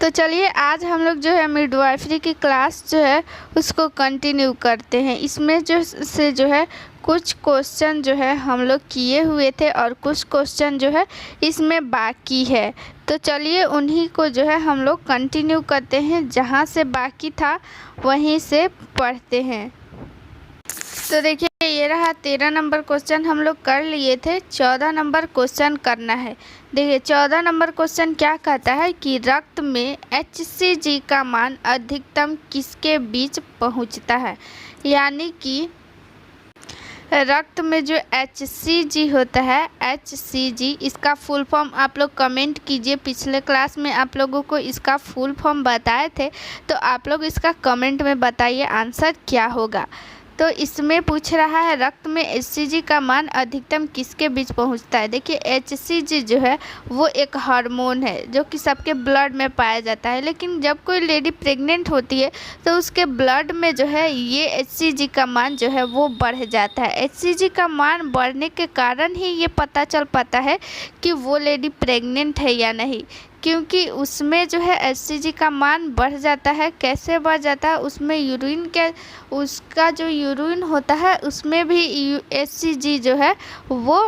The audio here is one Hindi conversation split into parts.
तो चलिए आज हम लोग जो है मिडवाइफरी की क्लास जो है उसको कंटिन्यू करते हैं। इसमें जो है कुछ क्वेश्चन जो है हम लोग किए हुए थे और कुछ क्वेश्चन जो है इसमें बाकी है। तो चलिए उन्हीं को जो है हम लोग कंटिन्यू करते हैं, जहाँ से बाकी था वहीं से पढ़ते हैं। तो देखिए ये रहा 13 नंबर क्वेश्चन हम लोग कर लिए थे। 14 नंबर क्वेश्चन करना है। देखिए 14 नंबर क्वेश्चन क्या कहता है कि रक्त में HCG का मान अधिकतम किसके बीच पहुंचता है। यानी कि रक्त में जो HCG होता है, HCG इसका फुल फॉर्म आप लोग कमेंट कीजिए। पिछले क्लास में आप लोगों को इसका फुल फॉर्म बताए थे, तो आप लोग इसका कमेंट में बताइए आंसर क्या होगा। तो इसमें पूछ रहा है रक्त में HCG का मान अधिकतम किसके बीच पहुंचता है। देखिए HCG जो है वो एक हार्मोन है जो कि सबके ब्लड में पाया जाता है, लेकिन जब कोई लेडी प्रेग्नेंट होती है तो उसके ब्लड में जो है ये HCG का मान जो है वो बढ़ जाता है। HCG का मान बढ़ने के कारण ही ये पता चल पाता है कि वो लेडी प्रेग्नेंट है या नहीं, क्योंकि उसमें जो है HCG का मान बढ़ जाता है। कैसे बढ़ जाता है, उसमें यूरिन के उसका जो यूरिन होता है उसमें भी HCG जो है वो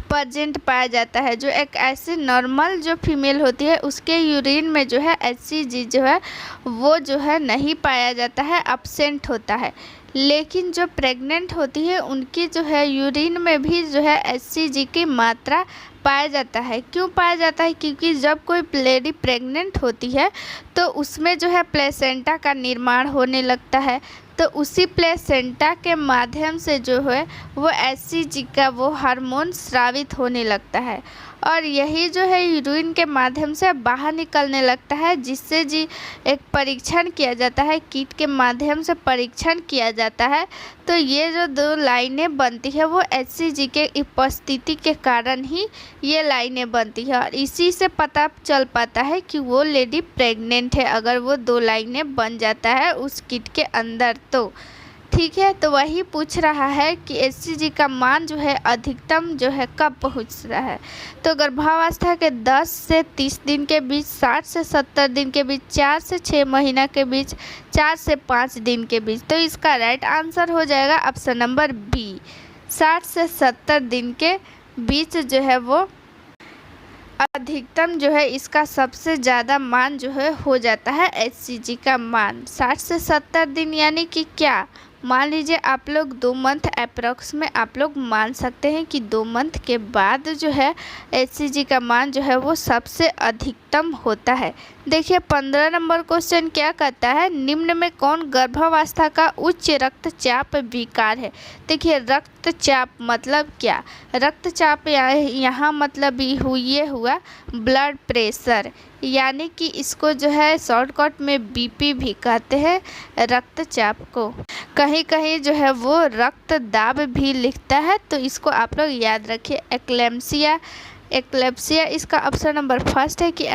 प्रेजेंट पाया जाता है। जो एक ऐसी नॉर्मल जो फीमेल होती है उसके यूरिन में जो है HCG जो है वो जो है नहीं पाया जाता है, अब्सेंट होता है। लेकिन जो प्रेग्नेंट होती है उनकी जो है यूरिन में भी जो है HCG की मात्रा पाया जाता है। क्यों पाया जाता है, क्योंकि जब कोई लेडी प्रेग्नेंट होती है तो उसमें जो है प्लेसेंटा का निर्माण होने लगता है। तो उसी प्लेसेंटा के माध्यम से जो है वो HCG का वो हार्मोन स्रावित होने लगता है और यही जो है यूरिन के माध्यम से बाहर निकलने लगता है, जिससे जी एक परीक्षण किया जाता है, किट के माध्यम से परीक्षण किया जाता है। तो ये जो दो लाइनें बनती है वो HCG के उपस्थिति के कारण ही ये लाइनें बनती है और इसी से पता चल पाता है कि वो लेडी प्रेग्नेंट है, अगर वो दो लाइनें बन जाता है उस किट के अंदर तो। ठीक है, तो वही पूछ रहा है कि HCG का मान जो है अधिकतम जो है कब पहुंच रहा है। तो गर्भावस्था के 10 से 30 दिन के बीच, 60 से 70 दिन के बीच, 4 से 6 महीना के बीच, 4 से 5 दिन के बीच। तो इसका राइट आंसर हो जाएगा ऑप्शन नंबर बी, 60 से 70 दिन के बीच जो है वो अधिकतम जो है इसका सबसे ज़्यादा मान जो है हो जाता है HCG का मान 60 से 70 दिन। यानी कि क्या, मान लीजिए आप लोग 2 मंथ अप्रॉक्स में आप लोग मान सकते हैं कि 2 मंथ के बाद जो है HCG का मान जो है वो सबसे अधिकतम होता है। देखिए 15 नंबर क्वेश्चन क्या कहता है, निम्न में कौन गर्भावस्था का उच्च रक्तचाप विकार है। देखिए रक्तचाप मतलब क्या, रक्तचाप यहाँ मतलब ये हुआ ब्लड प्रेशर, यानी कि इसको जो है शॉर्टकट में BP भी कहते हैं रक्तचाप को। कहीं कहीं जो है वो रक्त दाब भी लिखता है, तो इसको आप लोग याद रखिए। एक्लेम्सिया इसका ऑप्शन नंबर फर्स्ट है कि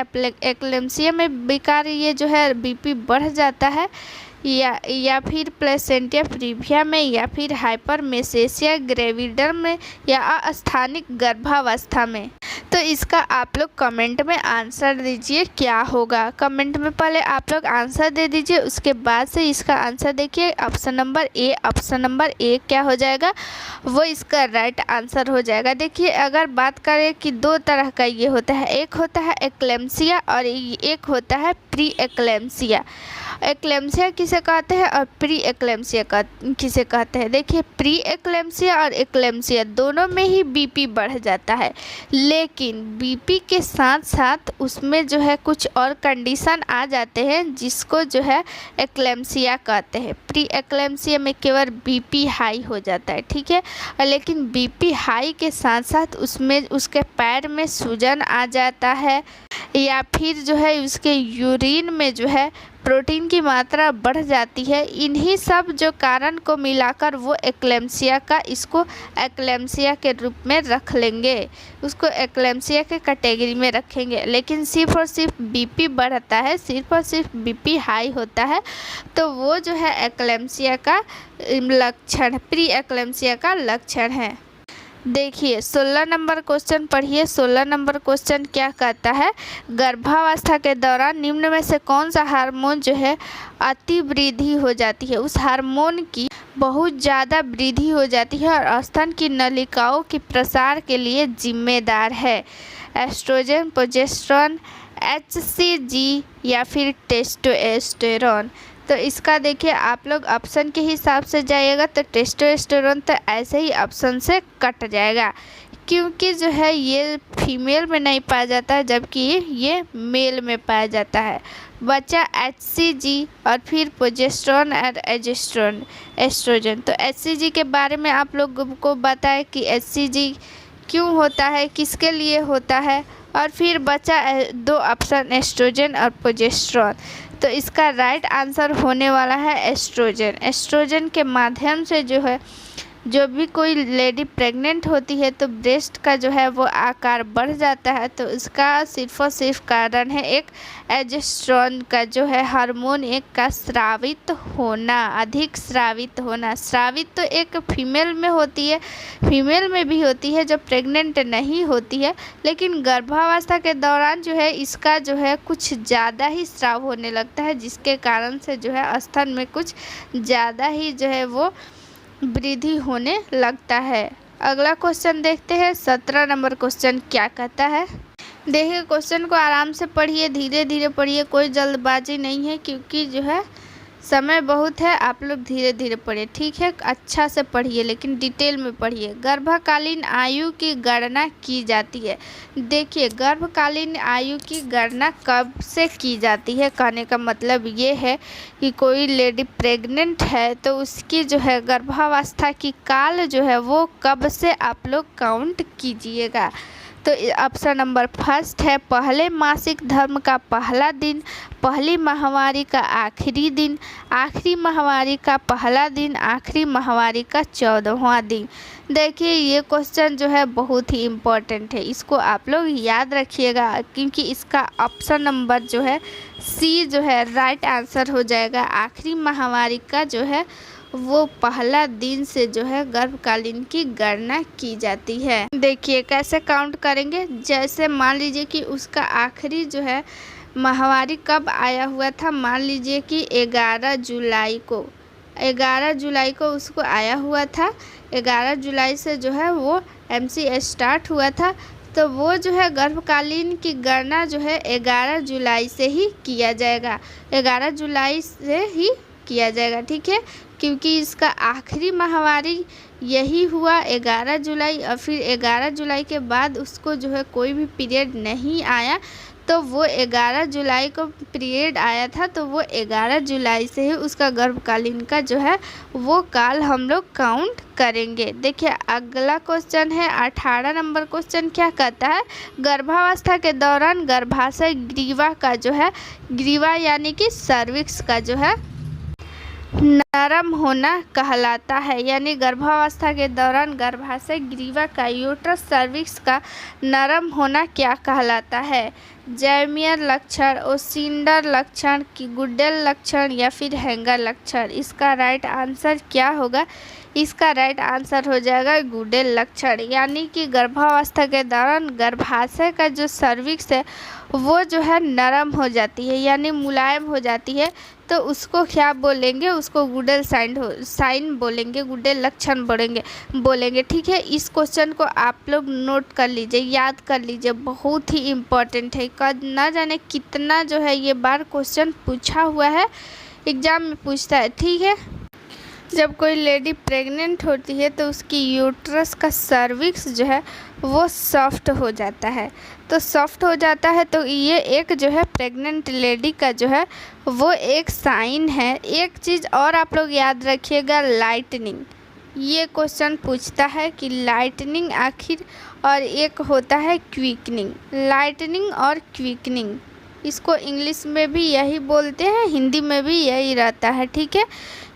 एक्लेम्सिया में विकार ये जो है BP बढ़ जाता है, या फिर प्लेसेंटिया प्रीविया में, या फिर हाइपरमेसेसिया ग्रेविडर में, या अस्थानिक गर्भावस्था में। तो इसका आप लोग कमेंट में आंसर दीजिए क्या होगा। कमेंट में पहले आप लोग आंसर दे दीजिए, उसके बाद से इसका आंसर देखिए। Option number A, option number A क्या हो जाएगा, वो इसका राइट आंसर हो जाएगा। देखिए अगर बात करें कि 2 तरह का ये होता है, एक होता है एक्लेम्सिया और एक होता है प्री एक्लेम्सिया। एक्लेम्सिया किसे कहते हैं और प्री एक्लेम्सिया किसे कहते हैं। देखिए प्री एक्लेम्सिया और एक्लेम्सिया दोनों में ही BP बढ़ जाता है, लेकिन BP के साथ साथ उसमें जो है कुछ और कंडीशन आ जाते हैं जिसको जो है एक्लेम्सिया कहते हैं। प्री एक्लेम्सिया में केवल BP हाई हो जाता है, ठीक है, लेकिन BP हाई के साथ साथ उसमें उसके पैर में सूजन आ जाता है, या फिर जो है उसके यूरिन में जो है प्रोटीन की मात्रा बढ़ जाती है। इन्हीं सब जो कारण को मिलाकर वो एक्लेम्सिया का, इसको एक्लेम्सिया के रूप में रख लेंगे, उसको एक्लेम्सिया के कैटेगरी में रखेंगे। लेकिन सिर्फ और सिर्फ BP बढ़ता है, सिर्फ और सिर्फ BP हाई होता है, तो वो जो है एक्लेम्सिया का लक्षण, प्री एक्लेम्सिया का लक्षण है। देखिए 16 नंबर क्वेश्चन पढ़िए। 16 नंबर क्वेश्चन क्या कहता है, गर्भावस्था के दौरान निम्न में से कौन सा हार्मोन जो है अति वृद्धि हो जाती है, उस हार्मोन की बहुत ज़्यादा वृद्धि हो जाती है और स्तन की नलिकाओं के प्रसार के लिए जिम्मेदार है। एस्ट्रोजन, प्रोजेस्टेरोन, HCG या फिर टेस्टोस्टेरोन। तो इसका देखिए आप लोग ऑप्शन के हिसाब से जाइएगा तो टेस्टोस्टेरोन तो ऐसे ही ऑप्शन से कट जाएगा, क्योंकि जो है ये फीमेल में नहीं पाया जाता है जबकि ये मेल में पाया जाता है। बचा HCG और फिर प्रोजेस्टेरोन और एस्ट्रोजन। तो HCG के बारे में आप लोगों को बताएं कि HCG क्यों होता है, किसके लिए होता है, और फिर बचा दो ऑप्शन एस्ट्रोजन और प्रोजेस्टेरोन। तो इसका राइट आंसर होने वाला है एस्ट्रोजन। एस्ट्रोजन के माध्यम से जो है जो भी कोई लेडी प्रेग्नेंट होती है तो ब्रेस्ट का जो है वो आकार बढ़ जाता है, तो इसका सिर्फ और सिर्फ कारण है एक एस्ट्रोजन का जो है हार्मोन एक का स्रावित होना, अधिक स्रावित होना। स्रावित तो एक फीमेल में होती है, फीमेल में भी होती है जो प्रेग्नेंट नहीं होती है, लेकिन गर्भावस्था के दौरान जो है इसका जो है कुछ ज़्यादा ही स्राव होने लगता है, जिसके कारण से जो है स्तन में कुछ ज़्यादा ही जो है वो वृद्धि होने लगता है। अगला क्वेश्चन देखते हैं 17 नंबर क्वेश्चन क्या कहता है। देखिए क्वेश्चन को आराम से पढ़िए, धीरे धीरे पढ़िए, कोई जल्दबाजी नहीं है क्योंकि जो है समय बहुत है, आप लोग धीरे धीरे पढ़िए, ठीक है। अच्छा से पढ़िए लेकिन डिटेल में पढ़िए। गर्भकालीन आयु की गणना की जाती है। देखिए गर्भकालीन आयु की गणना कब से की जाती है, कहने का मतलब ये है कि कोई लेडी प्रेग्नेंट है तो उसकी जो है गर्भावस्था की काल जो है वो कब से आप लोग काउंट कीजिएगा। तो ऑप्शन नंबर फर्स्ट है पहले मासिक धर्म का पहला दिन, पहली माहवारी का आखिरी दिन, आखिरी माहवारी का पहला दिन, आखिरी माहवारी का 14वां दिन। देखिए ये क्वेश्चन जो है बहुत ही इम्पोर्टेंट है, इसको आप लोग याद रखिएगा क्योंकि इसका ऑप्शन नंबर जो है सी जो है राइट आंसर हो जाएगा। आखिरी माहवारी का जो है वो पहला दिन से जो है गर्भकालीन की गणना की जाती है। देखिए कैसे काउंट करेंगे, जैसे मान लीजिए कि उसका आखिरी जो है माहवारी कब आया हुआ था, मान लीजिए कि 11 जुलाई को, 11 जुलाई को उसको आया हुआ था, 11 जुलाई से जो है वो MC स्टार्ट हुआ था, तो वो जो है गर्भकालीन की गणना जो है 11 जुलाई से ही किया जाएगा, 11 जुलाई से ही किया जाएगा, ठीक है। क्योंकि इसका आखिरी माहवारी यही हुआ 11 जुलाई और फिर 11 जुलाई के बाद उसको जो है कोई भी पीरियड नहीं आया, तो वो 11 जुलाई को पीरियड आया था, तो वो 11 जुलाई से ही उसका गर्भकालीन का जो है वो काल हम लोग काउंट करेंगे। देखिए अगला क्वेश्चन है 18 नंबर क्वेश्चन क्या कहता है, गर्भावस्था के दौरान गर्भाशय ग्रीवा का जो है, ग्रीवा यानी कि सर्विक्स का जो है नरम होना कहलाता है, यानी गर्भावस्था के दौरान गर्भाशय ग्रीवा का यूट्रस सर्विक्स का नरम होना क्या कहलाता है। जैमियर लक्षण, ओसिंडर लक्षण, की गुडेल लक्षण या फिर हैंगर लक्षण। इसका राइट आंसर क्या होगा, इसका राइट आंसर हो जाएगा गुडेल लक्षण, यानी कि गर्भावस्था के दौरान गर्भाशय का जो सर्विक्स है वो जो है नरम हो जाती है यानी मुलायम हो जाती है, तो उसको क्या बोलेंगे, उसको गुडेल साइन बोलेंगे, गुडेल लक्षण बोलेंगे, ठीक है। इस क्वेश्चन को आप लोग नोट कर लीजिए, याद कर लीजिए, बहुत ही इम्पोर्टेंट है। ना जाने कितना जो है ये बार क्वेश्चन पूछा हुआ है, एग्ज़ाम में पूछता है, ठीक है। जब कोई लेडी प्रेग्नेंट होती है तो उसकी यूट्रस का सर्विक्स जो है वो सॉफ्ट हो जाता है, तो सॉफ्ट हो जाता है तो ये एक जो है प्रेग्नेंट लेडी का जो है वो एक साइन है। एक चीज़ और आप लोग याद रखिएगा, लाइटनिंग, ये क्वेश्चन पूछता है कि लाइटनिंग आखिर, और एक होता है क्विकनिंग। लाइटनिंग और क्विकनिंग इसको इंग्लिश में भी यही बोलते हैं, हिंदी में भी यही रहता है, ठीक है।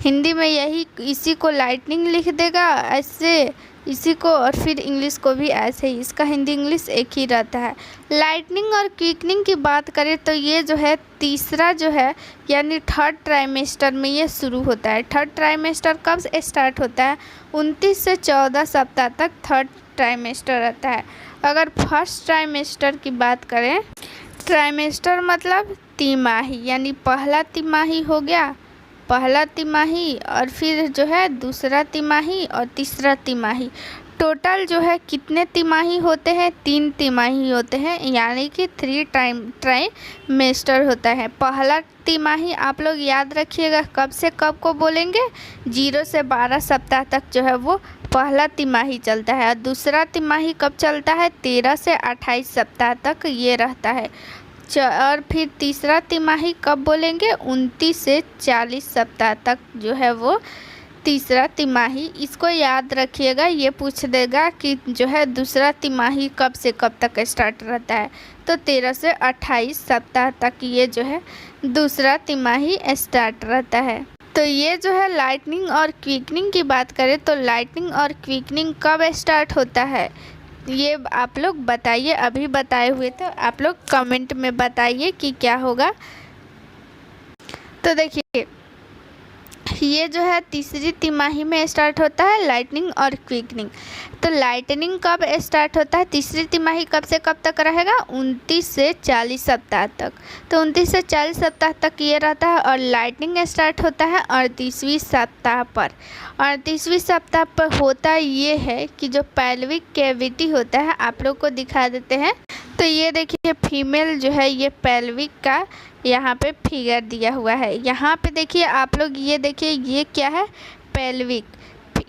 हिंदी में यही, इसी को लाइटनिंग लिख देगा ऐसे, इसी को, और फिर इंग्लिश को भी ऐसे ही, इसका हिंदी इंग्लिश एक ही रहता है। लाइटनिंग और क्विकनिंग की बात करें तो ये जो है तीसरा जो है यानी थर्ड ट्राइमेस्टर में ये शुरू होता है। थर्ड ट्राइमेस्टर कब से स्टार्ट होता है, 29 से 14 सप्ताह तक थर्ड ट्राइमेस्टर रहता है। अगर फर्स्ट ट्राइमेस्टर की बात करें, ट्राइमेस्टर मतलब तिमाही, यानी पहला तिमाही हो गया, पहला तिमाही और फिर जो है दूसरा तिमाही और तीसरा तिमाही। टोटल जो है कितने तिमाही होते हैं? 3 तिमाही होते हैं, यानी कि 3 ट्राइमेस्टर होता है। पहला तिमाही आप लोग याद रखिएगा कब से कब को बोलेंगे, 0 से 12 सप्ताह तक जो है वो पहला तिमाही चलता है। और दूसरा तिमाही कब चलता है? 13 से 28 सप्ताह तक ये रहता है। और फिर तीसरा तिमाही कब बोलेंगे? 29 से 40 सप्ताह तक जो है वो तीसरा तिमाही। इसको याद रखिएगा, ये पूछ देगा कि जो है दूसरा तिमाही कब से कब तक स्टार्ट रहता है, तो 13 से 28 सप्ताह तक ये जो है दूसरा तिमाही स्टार्ट रहता है। तो ये जो है लाइटनिंग और क्विकनिंग की बात करें तो लाइटनिंग और क्विकनिंग कब स्टार्ट होता है ये आप लोग बताइए। अभी बताए हुए तो आप लोग कमेंट में बताइए कि क्या होगा। तो देखिए ये जो है तीसरी तिमाही में स्टार्ट होता है लाइटनिंग और क्विकनिंग। तो लाइटनिंग कब स्टार्ट होता है? तीसरी तिमाही कब से कब तक रहेगा? 29 से 40 सप्ताह तक। तो 29 से 40 सप्ताह तक ये रहता है। और लाइटनिंग स्टार्ट होता है 38वीं सप्ताह पर। 38वीं सप्ताह पर होता ये है कि जो पेल्विक कैविटी होता है, आप लोग को दिखा देते हैं। तो ये देखिए फीमेल जो है ये पेल्विक का यहाँ पे फिगर दिया हुआ है। यहाँ पे देखिए आप लोग, ये देखिए ये क्या है? पेल्विक।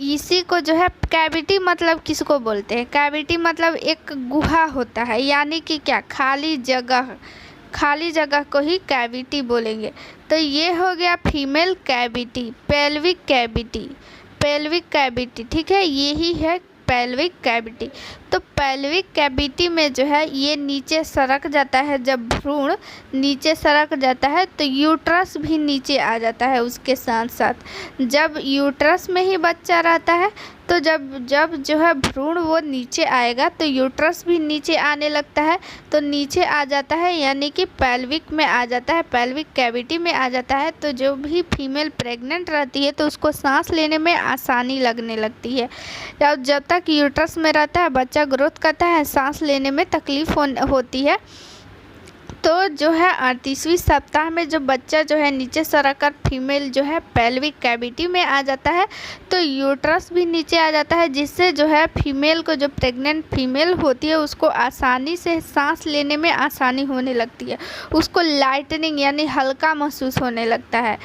इसी को जो है कैविटी मतलब किसको बोलते हैं? कैविटी मतलब एक गुहा होता है, यानी कि क्या? खाली जगह, खाली जगह को ही कैविटी बोलेंगे। तो ये हो गया female cavity, pelvic cavity, pelvic cavity, ठीक है, यही है पेल्विक कैविटी। तो पेल्विक कैविटी में जो है ये नीचे सरक जाता है। जब भ्रूण नीचे सरक जाता है तो यूट्रस भी नीचे आ जाता है उसके साथ साथ। जब यूट्रस में ही बच्चा रहता है तो जब जो है भ्रूण वो नीचे आएगा तो यूट्रस भी नीचे आने लगता है, तो नीचे आ जाता है, यानी कि पेल्विक में आ जाता है, पेल्विक कैविटी में आ जाता है। तो जो भी फीमेल प्रेग्नेंट रहती है तो उसको सांस लेने में आसानी लगने लगती है। जब तक यूट्रस में रहता है बच्चा ग्रोथ करता है, सांस लेने में तकलीफ होती है। तो जो है 38वीं सप्ताह में जो बच्चा जो है नीचे सरक कर फीमेल जो है पेल्विक कैविटी में आ जाता है, तो यूट्रस भी नीचे आ जाता है, जिससे जो है फीमेल को, जो प्रेग्नेंट फीमेल होती है उसको आसानी से सांस लेने में आसानी होने लगती है, उसको लाइटनिंग यानी हल्का महसूस होने लगता है।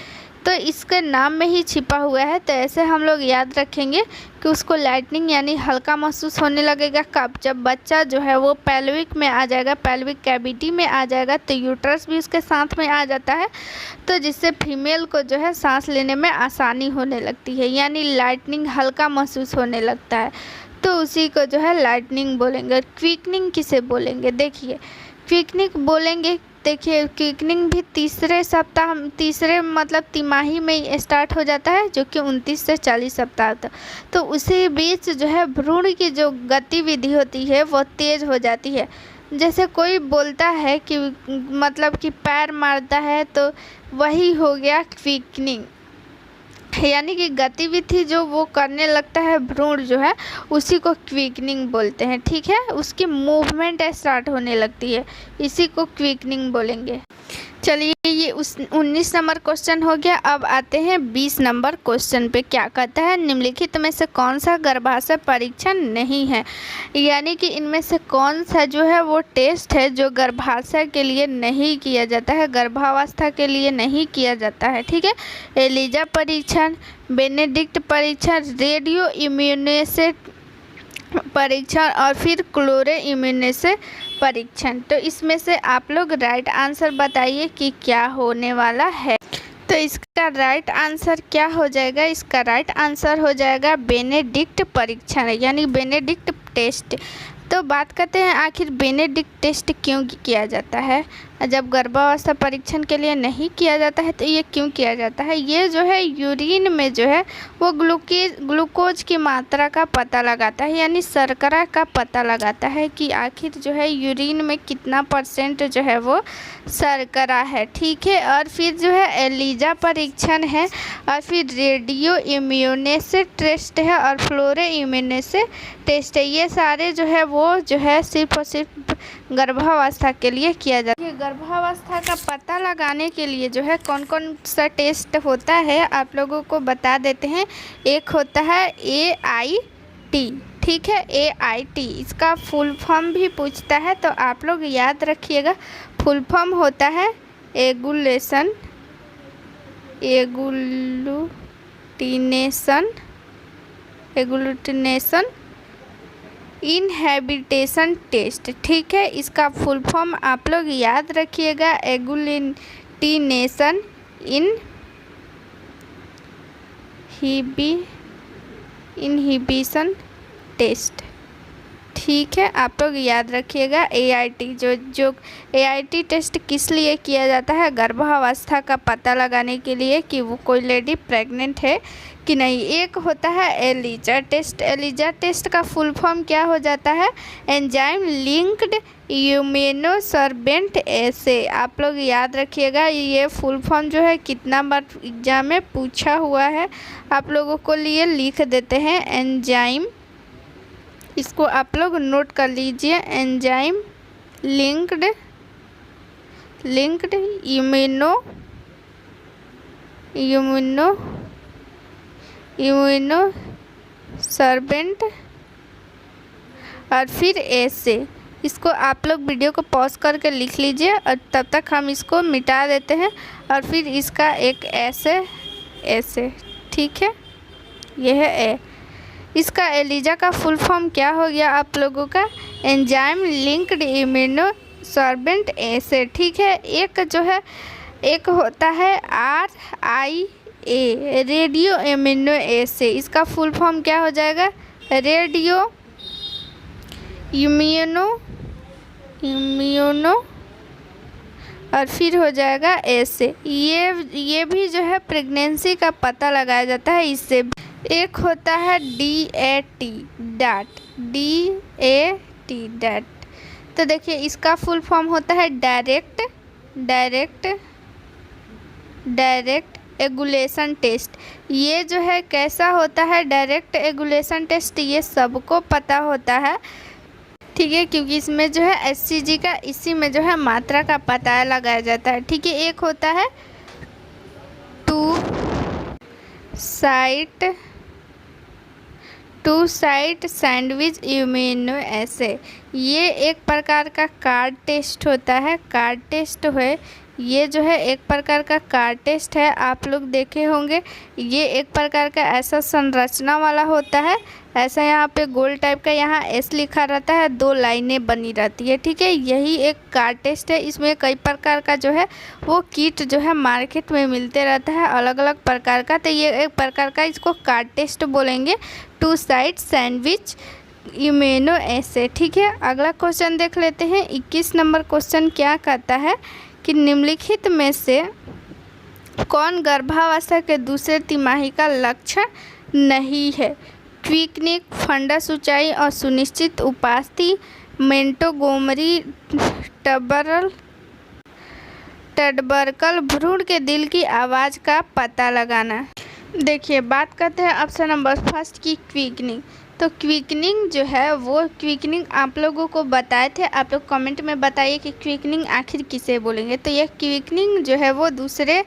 तो इसके नाम में ही छिपा हुआ है। तो ऐसे हम लोग याद रखेंगे कि उसको लाइटनिंग यानी हल्का महसूस होने लगेगा कब? जब बच्चा जो है वो पेल्विक में आ जाएगा, पेल्विक कैविटी में आ जाएगा, तो यूट्रस भी उसके साथ में आ जाता है, तो जिससे फीमेल को जो है सांस लेने में आसानी होने लगती है, यानी लाइटनिंग हल्का महसूस होने लगता है। तो उसी को जो है लाइटनिंग बोलेंगे। क्विकनिंग किसे बोलेंगे? देखिए क्विकनिंग बोलेंगे, देखिए क्विकनिंग भी तीसरे मतलब तिमाही में स्टार्ट हो जाता है, जो कि 29 से 40 सप्ताह तक। तो उसी बीच जो है भ्रूण की जो गतिविधि होती है वो तेज़ हो जाती है। जैसे कोई बोलता है कि मतलब कि पैर मारता है, तो वही हो गया क्विकनिंग, यानी कि गतिविधि जो वो करने लगता है भ्रूण जो है उसी को क्विकनिंग बोलते हैं, ठीक है, उसकी मूवमेंट स्टार्ट होने लगती है, इसी को क्विकनिंग बोलेंगे। चलिए ये 19 नंबर क्वेश्चन हो गया। अब आते हैं 20 नंबर क्वेश्चन पे। क्या कहता है? निम्नलिखित में से कौन सा गर्भाशय परीक्षण नहीं है, यानी कि इनमें से कौन सा जो है वो टेस्ट है जो गर्भाशय के लिए नहीं किया जाता है, गर्भावस्था के लिए नहीं किया जाता है, ठीक है। एलिजा परीक्षण, बेनेडिक्ट परीक्षण, रेडियो इम्यूनेसे परीक्षण और फिर क्लोरे इम्यूनेसे परीक्षण। तो इसमें से आप लोग राइट आंसर बताइए कि क्या होने वाला है। तो इसका राइट आंसर क्या हो जाएगा? इसका राइट आंसर हो जाएगा बेनेडिक्ट परीक्षण, यानी बेनेडिक्ट टेस्ट। तो बात करते हैं आखिर बेनेडिक्ट टेस्ट क्यों किया जाता है। जब गर्भावस्था परीक्षण के लिए नहीं किया जाता है तो ये क्यों किया जाता है? ये जो है यूरिन में जो है वो ग्लूकोज की मात्रा का पता लगाता है, यानी शर्करा का पता लगाता है कि आखिर जो है यूरिन में कितना % जो है वो शर्करा है। ठीक है, और फिर जो है एलिजा परीक्षण है, और फिर रेडियो इम्यूनेसे टेस्ट है, और फ्लोरो इम्यूनेसे टेस्ट है। ये सारे जो है वो जो है सिर्फ और सिर्फ गर्भावस्था के लिए किया जाता है। गर्भावस्था का पता लगाने के लिए जो है कौन कौन सा टेस्ट होता है आप लोगों को बता देते हैं। एक होता है AIT। ठीक है, AIT इसका फुल फॉर्म भी पूछता है तो आप लोग याद रखिएगा। फुल फॉर्म होता है एगुलेशन एगुलूटिनेशन इनहेबिटेशन टेस्ट। ठीक है, इसका फुल फॉर्म आप लोग याद रखिएगा, एगुलूटिनेशन इनहिबिशन टेस्ट। ठीक है, आप लोग याद रखिएगा। AIT जो AIT टेस्ट किस लिए किया जाता है? गर्भावस्था का पता लगाने के लिए कि वो कोई लेडी प्रेग्नेंट है कि नहीं। एक होता है एलिजा टेस्ट। एलिजा टेस्ट का फुल फॉर्म क्या हो जाता है? एंजाइम लिंक्ड इम्यूनोसॉर्बेंट एसे। आप लोग याद रखिएगा, ये फुल फॉर्म जो है कितना बार एग्जाम में पूछा हुआ है, आप लोगों को लिए लिख देते हैं एंजाइम। इसको आप लोग नोट कर लीजिए, एंजाइम लिंक्ड इम्यूनोसॉर्बेंट और फिर ऐसे। इसको आप लोग वीडियो को पॉज करके लिख लीजिए और तब तक हम इसको मिटा देते हैं। और फिर इसका एक ऐसे। ठीक है, यह है ए। इसका एलिजा का फुल फॉर्म क्या हो गया आप लोगों का? एंजाइम लिंक्ड इम्यूनोसॉर्बेंट एसे। ठीक है, एक होता है RIA रेडियो इम्यूनो एसे। इसका फुल फॉर्म क्या हो जाएगा? रेडियो इम्यूनो और फिर हो जाएगा ऐसे। ये भी जो है प्रेगनेंसी का पता लगाया जाता है इससे। एक होता है DAT तो देखिए इसका फुल फॉर्म होता है डायरेक्ट एगुलेशन टेस्ट। ये जो है कैसा होता है डायरेक्ट एगुलेशन टेस्ट? ये सबको पता होता है, ठीक है, क्योंकि इसमें जो है HCG का इसी में जो है मात्रा का पता लगाया जाता है। ठीक है, एक होता है टू साइट सैंडविच इम्यूनो एसे। ये एक प्रकार का कार्ड टेस्ट होता है। कार्ड टेस्ट है ये जो है एक प्रकार का कार्ड टेस्ट है, आप लोग देखे होंगे। ये एक प्रकार का ऐसा संरचना वाला होता है, ऐसा यहाँ पे गोल टाइप का यहाँ S लिखा रहता है, 2 लाइनें बनी रहती है। ठीक है, यही एक कार्ड टेस्ट है। इसमें कई प्रकार का जो है वो किट जो है मार्केट में मिलते रहता है अलग अलग प्रकार का। तो ये एक प्रकार का इसको कार्ड टेस्ट बोलेंगे, 2 साइड सैंडविच इम्यूनो एसे। ठीक है, अगला क्वेश्चन देख लेते हैं। 21 नंबर क्वेश्चन क्या कहता है कि निम्नलिखित में से कौन गर्भावस्था के दूसरे तिमाही का लक्षण नहीं है? क्विकनिक, फंडस ऊंचाई और सुनिश्चित उपस्थिति, मेंटोगोमरी, टडबर्कल, भ्रूण के दिल की आवाज़ का पता लगाना। देखिए बात करते हैं ऑप्शन नंबर फर्स्ट की क्विकनिंग। तो क्विकनिंग जो है वो क्विकनिंग आप लोगों को बताए थे, आप लोग कमेंट में बताइए कि क्विकनिंग आखिर किसे बोलेंगे। तो यह क्विकनिंग जो है वो दूसरे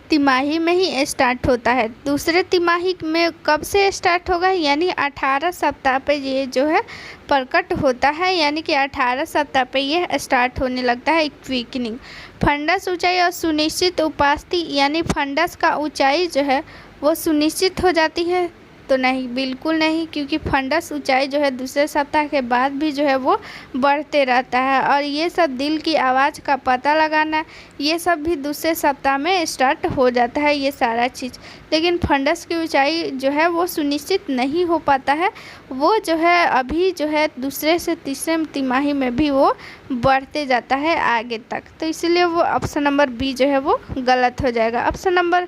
तिमाही में ही स्टार्ट होता है। दूसरे तिमाही में कब से स्टार्ट होगा? यानी 18 सप्ताह पे ये जो है प्रकट होता है, यानी कि 18 सप्ताह पे ये स्टार्ट होने लगता है क्विकनिंग। फंडस ऊंचाई और सुनिश्चित उपस्थिति, यानी फंडस का ऊंचाई जो है वो सुनिश्चित हो जाती है तो नहीं, बिल्कुल नहीं, क्योंकि फंडस ऊंचाई जो है दूसरे सप्ताह के बाद भी जो है वो बढ़ते रहता है। और ये सब दिल की आवाज़ का पता लगाना, ये सब भी दूसरे सप्ताह में स्टार्ट हो जाता है ये सारा चीज़। लेकिन फंडस की ऊंचाई जो है वो सुनिश्चित नहीं हो पाता है, वो जो है अभी जो है दूसरे से तीसरे तिमाही में भी वो बढ़ते जाता है आगे तक। तो इसलिए वो ऑप्शन नंबर बी जो है वो गलत हो जाएगा। ऑप्शन नंबर,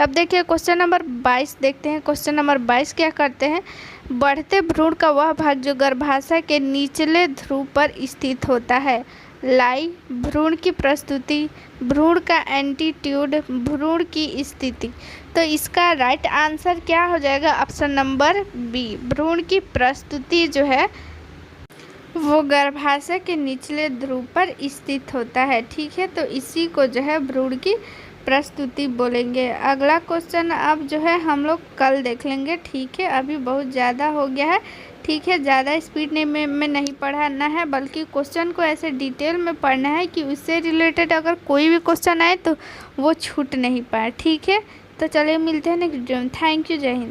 अब देखिए क्वेश्चन नंबर 22 देखते हैं। क्वेश्चन नंबर 22 क्या करते हैं, बढ़ते भ्रूण का वह भाग जो गर्भाशय के निचले ध्रुव पर स्थित होता है। लाई, भ्रूण की प्रस्तुति, भ्रूण का एंटीट्यूड, भ्रूण की स्थिति। तो इसका राइट आंसर क्या हो जाएगा, ऑप्शन नंबर बी, भ्रूण की प्रस्तुति जो है वो गर्भाशय के निचले ध्रुव पर स्थित होता है। ठीक है, तो इसी को जो है भ्रूण की प्रस्तुति बोलेंगे। अगला क्वेश्चन अब जो है हम लोग कल देख लेंगे। ठीक है, अभी बहुत ज़्यादा हो गया है। ठीक है, ज़्यादा स्पीड में नहीं पढ़ना है, बल्कि क्वेश्चन को ऐसे डिटेल में पढ़ना है कि उससे रिलेटेड अगर कोई भी क्वेश्चन आए तो वो छूट नहीं पाए। ठीक है, तो चलिए मिलते हैं नेक्स्ट वीडियो में। थैंक यू, जय हिंद।